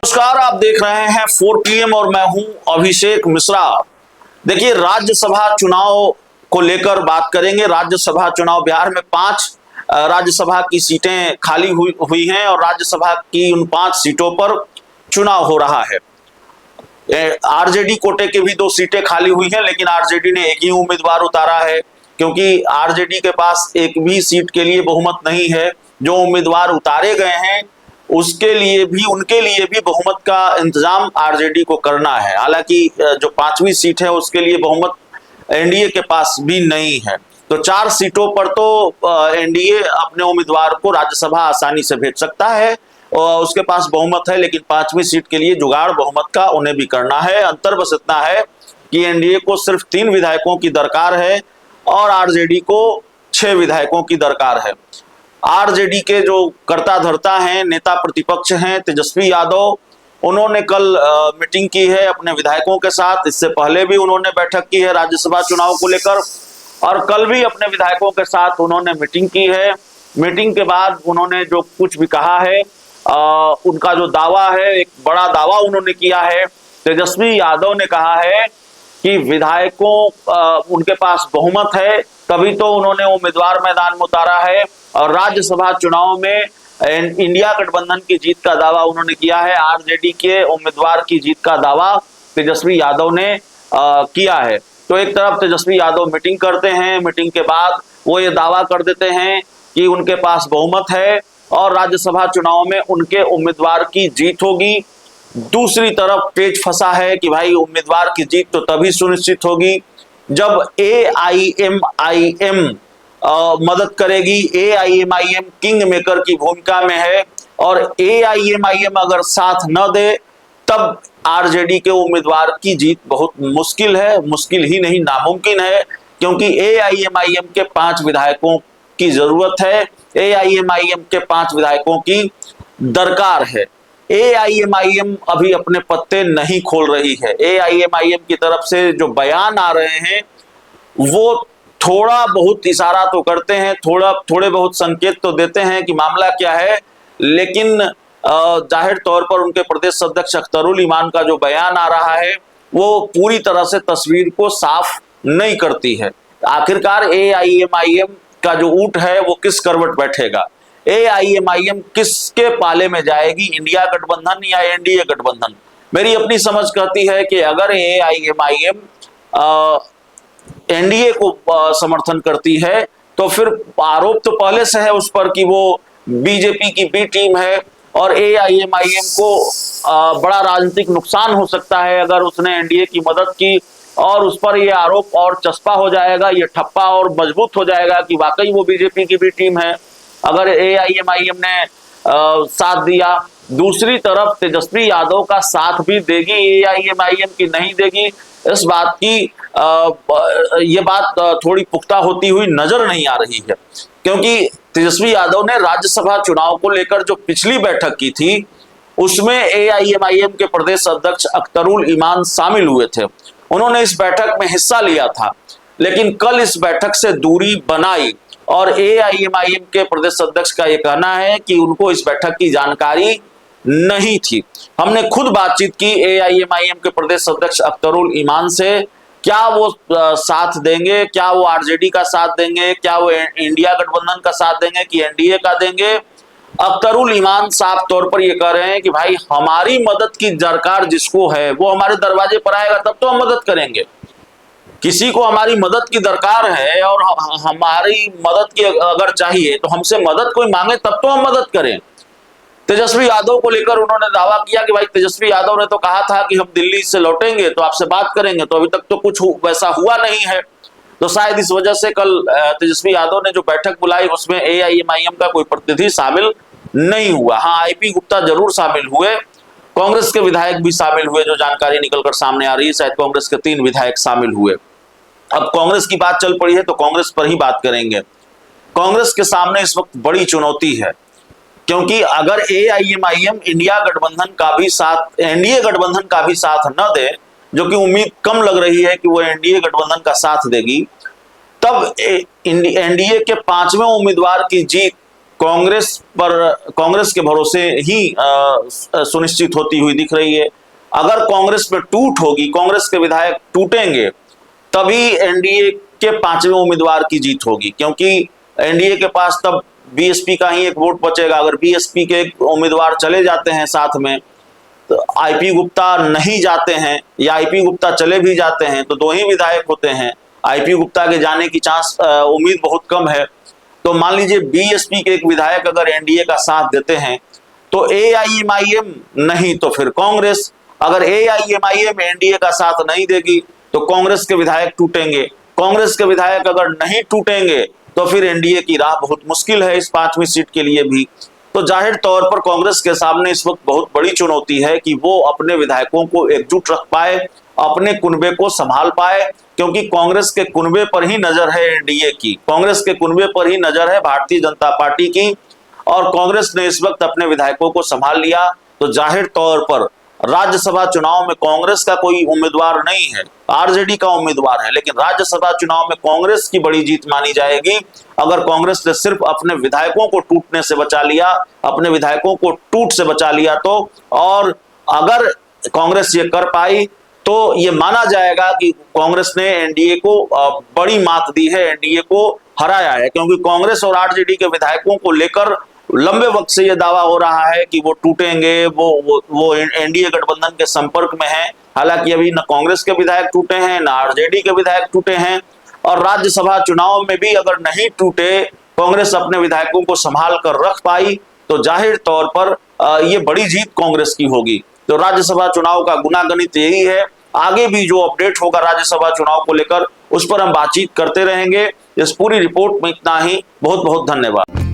नमस्कार, आप देख रहे हैं 4 PM और मैं हूं अभिषेक मिश्रा। देखिए, राज्यसभा चुनाव को लेकर बात करेंगे। राज्यसभा चुनाव बिहार में 5 राज्यसभा की सीटें खाली हुई हैं और राज्यसभा की उन 5 सीटों पर चुनाव हो रहा है। आरजेडी कोटे की भी 2 सीटें खाली हुई हैं, लेकिन आरजेडी ने एक ही उम्मीदवार उतारा है क्योंकि आरजेडी के पास एक भी सीट के लिए बहुमत नहीं है। जो उम्मीदवार उतारे गए हैं उनके लिए भी बहुमत का इंतजाम आरजेडी को करना है। हालांकि जो 5वीं सीट है उसके लिए बहुमत एनडीए के पास भी नहीं है। तो 4 सीटों पर तो एनडीए अपने उम्मीदवार को राज्यसभा आसानी से भेज सकता है और उसके पास बहुमत है, लेकिन 5वीं सीट के लिए जुगाड़ बहुमत का उन्हें भी करना है। अंतर बस इतना है कि एनडीए को सिर्फ 3 विधायकों की दरकार है और आरजेडी को 6 विधायकों की दरकार है। आरजेडी के जो कर्ता धर्ता हैं, नेता प्रतिपक्ष हैं, तेजस्वी यादव, उन्होंने कल मीटिंग की है अपने विधायकों के साथ। इससे पहले भी उन्होंने बैठक की है राज्यसभा चुनाव को लेकर और कल भी अपने विधायकों के साथ उन्होंने मीटिंग की है। मीटिंग के बाद उन्होंने जो कुछ भी कहा है, उनका जो दावा है, एक बड़ा दावा उन्होंने किया है। तेजस्वी यादव ने कहा है कि विधायकों उनके पास बहुमत है, तभी तो उन्होंने उम्मीदवार मैदान में उतारा है और राज्यसभा चुनाव में इंडिया गठबंधन की जीत का दावा उन्होंने किया है। आरजेडी के उम्मीदवार की जीत का दावा तेजस्वी यादव ने किया है। तो एक तरफ तेजस्वी यादव मीटिंग करते हैं, मीटिंग के बाद वो ये दावा कर देते हैं कि उनके पास बहुमत है और राज्यसभा चुनाव में उनके उम्मीदवार की जीत होगी। दूसरी तरफ पेच फंसा है कि भाई उम्मीदवार की जीत तो तभी सुनिश्चित होगी जब एआईएमआईएम मदद करेगी। एआईएमआईएम किंग मेकर की भूमिका में है और एआईएमआईएम अगर साथ न दे तब आरजेडी के उम्मीदवार की जीत बहुत मुश्किल है, मुश्किल ही नहीं नामुमकिन है, क्योंकि एआईएमआईएम के 5 विधायकों की जरूरत है। एआईएमआईएम के 5 विधायकों की दरकार है। एआईएमआईएम अभी अपने पत्ते नहीं खोल रही है। एआईएमआईएम की तरफ से जो बयान आ रहे हैं वो थोड़ा बहुत इशारा तो करते हैं, थोड़े बहुत संकेत तो देते हैं कि मामला क्या है, लेकिन जाहिर तौर पर उनके प्रदेश अध्यक्ष अख्तरुल ईमान का जो बयान आ रहा है वो पूरी तरह से तस्वीर को साफ नहीं करती है। आखिरकार एआईएमआईएम का जो ऊंट है वो किस करवट बैठेगा, एआईएमआईएम किसके पाले में जाएगी, इंडिया गठबंधन या एनडीए गठबंधन। मेरी अपनी समझ कहती है कि अगर एआईएमआईएम एनडीए को समर्थन करती है तो फिर आरोप तो पहले से है उस पर कि वो बीजेपी की बी टीम है और एआईएमआईएम को बड़ा राजनीतिक नुकसान हो सकता है अगर उसने एनडीए की मदद की और उस पर ये आरोप और चस्पा हो जाएगा, ये ठप्पा और मजबूत हो जाएगा कि वाकई वो बीजेपी की भी टीम है अगर एआईएमआईएम ने साथ दिया। दूसरी तरफ तेजस्वी यादव का साथ भी देगी एआईएमआईएम की नहीं देगी, इस बात की ये बात थोड़ी पुख्ता होती हुई नजर नहीं आ रही है, क्योंकि तेजस्वी यादव ने राज्यसभा चुनाव को लेकर जो पिछली बैठक की थी उसमें एआईएमआईएम के प्रदेश अध्यक्ष अख्तरुल ईमान शामिल हुए थे। उन्होंने इस बैठक में हिस्सा लिया था, लेकिन कल इस बैठक से दूरी बनाई और एआईएमआईएम के प्रदेश अध्यक्ष का यह कहना है कि उनको इस बैठक की जानकारी नहीं थी। हमने खुद बातचीत की एआईएमआईएम के प्रदेश अध्यक्ष अख्तरुल ईमान से, क्या वो साथ देंगे, क्या वो आरजेडी का साथ देंगे, क्या वो इंडिया गठबंधन का साथ देंगे कि एनडीए का देंगे। अख्तरुल ईमान साफ तौर पर ये कह रहे हैं कि भाई हमारी मदद की दरकार जिसको है वो हमारे दरवाजे पर आएगा तब तो हम मदद करेंगे। किसी को हमारी मदद की दरकार है और हमारी मदद की अगर चाहिए तो हमसे मदद कोई मांगे तब तो हम मदद करें। तेजस्वी यादव को लेकर उन्होंने दावा किया कि भाई तेजस्वी यादव ने तो कहा था कि हम दिल्ली से लौटेंगे तो आपसे बात करेंगे, तो अभी तक तो कुछ वैसा हुआ नहीं है। तो शायद इस वजह से कल तेजस्वी यादव ने जो बैठक बुलाई उसमें एआईएमआईएम का कोई प्रतिनिधि शामिल नहीं हुआ। हाँ, आईपी गुप्ता जरूर शामिल हुए, कांग्रेस के विधायक भी शामिल हुए, जो जानकारी निकलकर सामने आ रही है शायद कांग्रेस के 3 विधायक शामिल हुए। अब कांग्रेस की बात चल पड़ी है तो कांग्रेस पर ही बात करेंगे। कांग्रेस के सामने इस वक्त बड़ी चुनौती है, क्योंकि अगर एआईएमआईएम इंडिया गठबंधन का भी साथ, एनडीए गठबंधन का भी साथ न दे, जो कि उम्मीद कम लग रही है कि वो एनडीए गठबंधन का साथ देगी, तब एनडीए के 5वें उम्मीदवार की जीत कांग्रेस के भरोसे ही सुनिश्चित होती हुई दिख रही है। अगर कांग्रेस में टूट होगी, कांग्रेस के विधायक टूटेंगे, तभी एनडीए के 5वें उम्मीदवार की जीत होगी, क्योंकि एनडीए के पास तब बीएसपी का ही एक वोट बचेगा। अगर बीएसपी के उम्मीदवार चले जाते हैं साथ में, तो आईपी गुप्ता नहीं जाते हैं, या आईपी गुप्ता चले भी जाते हैं तो 2 ही विधायक होते हैं। आईपी गुप्ता के जाने की उम्मीद बहुत कम है। तो मान लीजिए बीएसपी के एक विधायक अगर एनडीए का साथ देते हैं तो एआईएमआईएम नहीं तो फिर कांग्रेस। अगर एआईएमआईएम एनडीए का साथ नहीं देगी तो कांग्रेस के विधायक टूटेंगे। कांग्रेस के विधायक अगर नहीं टूटेंगे तो फिर एनडीए की राह बहुत मुश्किल है इस 5वीं सीट के लिए भी। तो जाहिर तौर पर कांग्रेस के सामने इस वक्त बहुत बड़ी चुनौती है कि वो अपने विधायकों को एकजुट रख पाए, अपने कुनबे को संभाल पाए, क्योंकि कांग्रेस के कुनबे पर ही नजर है एनडीए की, कांग्रेस के कुनबे पर ही नजर है भारतीय जनता पार्टी की। और कांग्रेस ने इस वक्त अपने विधायकों को संभाल लिया तो जाहिर तौर पर राज्यसभा चुनाव में कांग्रेस का कोई उम्मीदवार नहीं है, आरजेडी का उम्मीदवार है, लेकिन राज्यसभा चुनाव में कांग्रेस की बड़ी जीत मानी जाएगी अगर कांग्रेस ने सिर्फ अपने विधायकों को टूटने से बचा लिया, अपने विधायकों को टूट से बचा लिया तो। और अगर कांग्रेस ये कर पाई तो ये माना जाएगा कि कांग्रेस ने एनडीए को बड़ी मात दी है, एनडीए को हराया है, क्योंकि कांग्रेस और आरजेडी के विधायकों को लेकर लंबे वक्त से यह दावा हो रहा है कि वो टूटेंगे, वो एनडीए गठबंधन के संपर्क में है। हालांकि अभी न कांग्रेस के विधायक टूटे हैं, न आरजेडी के विधायक टूटे हैं। और राज्यसभा चुनाव में भी अगर नहीं टूटे, कांग्रेस अपने विधायकों को संभाल कर रख पाई तो जाहिर तौर पर ये बड़ी जीत कांग्रेस की होगी। तो राज्यसभा चुनाव का गुनागणित यही है। आगे भी जो अपडेट होगा राज्यसभा चुनाव को लेकर, उस पर हम बातचीत करते रहेंगे। इस पूरी रिपोर्ट में इतना ही। बहुत बहुत धन्यवाद।